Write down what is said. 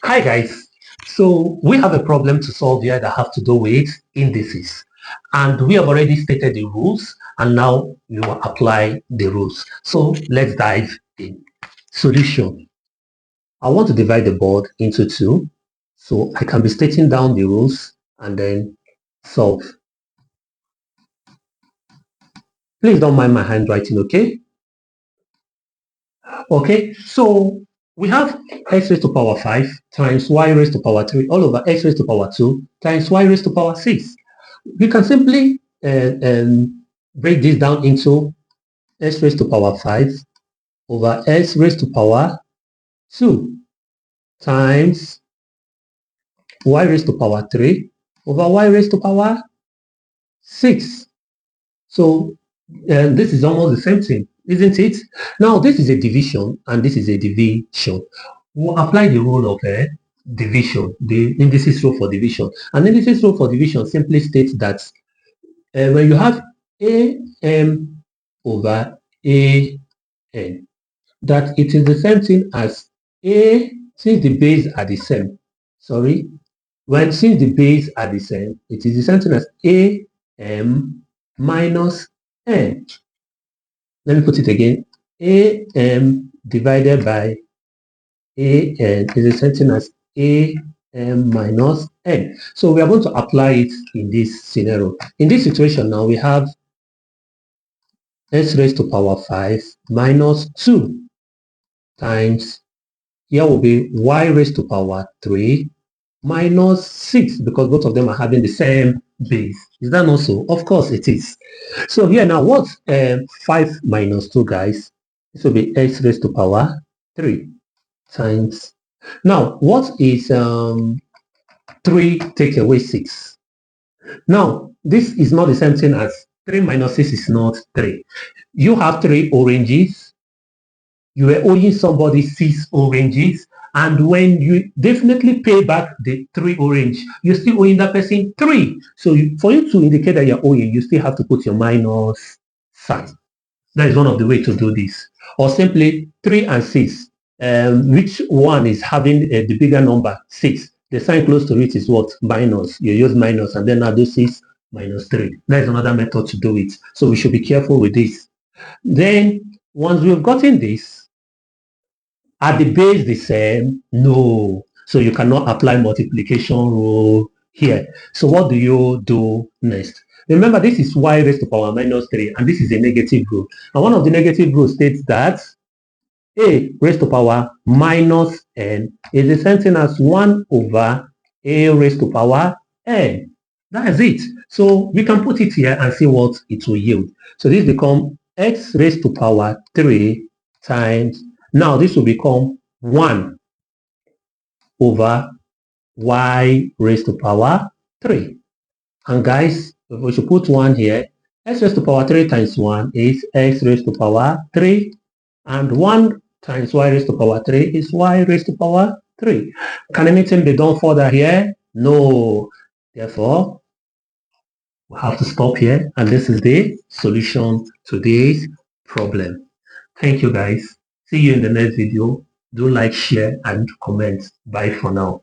Hi guys, so we have a problem to solve here that have to do with indices, and we have already stated the rules and now we will apply the rules. So let's dive in. Solution. I want to divide the board into two, so I can be stating down the rules and then solve. Please don't mind my handwriting, okay? Okay, so we have x raised to power 5 times y raised to power 3 all over x raised to power 2 times y raised to power 6. We can simply break this down into x raised to power 5 over x raised to power 2 times y raised to power 3 over y raised to power 6. So this is almost the same thing, isn't it? Now this is a division and this is a division. We'll apply the rule of division, the indices rule for division. And indices rule for division simply states that when you have am over an, that it is the same thing as a, since the base are the same, sorry, since the base are the same, it is the same thing as am minus n. Let me put it again. Am divided by an is the same thing as am minus n. So we are going to apply it in this scenario. In this situation now, we have x raised to power 5 minus 2 times, here will be y raised to power 3 minus 6, because both of them are having the same base. Is that not so? Of course it is. So here now, what's 5 minus 2, guys? This will be x raised to power 3 times. Now, what is 3 take away 6? Now, this is not the same thing as 3 minus 6 is not 3. You have 3 oranges. You were owing somebody 6 oranges. And when you definitely pay back the 3 orange, you're still owing that person 3. So for you to indicate that you're owing, you still have to put your minus sign. That is one of the ways to do this. Or simply 3 and 6. Which one is having the bigger number? 6. The sign close to it is what? Minus. You use minus and then add do 6 minus 3. That is another method to do it. So we should be careful with this. Then once we've gotten this, are the base the same? No. So you cannot apply multiplication rule here. So what do you do next? Remember, this is y raised to power minus 3, and this is a negative rule. And one of the negative rules states that a raised to power minus n is the same thing as 1 over a raised to power n. That is it. So we can put it here and see what it will yield. So this becomes x raised to power 3 times, now this will become 1 over y raised to power 3. And guys, we should put 1 here. X raised to power 3 times 1 is x raised to power 3. And 1 times y raised to power 3 is y raised to power 3. Can anything be done further here? No. Therefore, we have to stop here. And this is the solution to this problem. Thank you, guys. See you in the next video. Do like, share, and comment. Bye for now.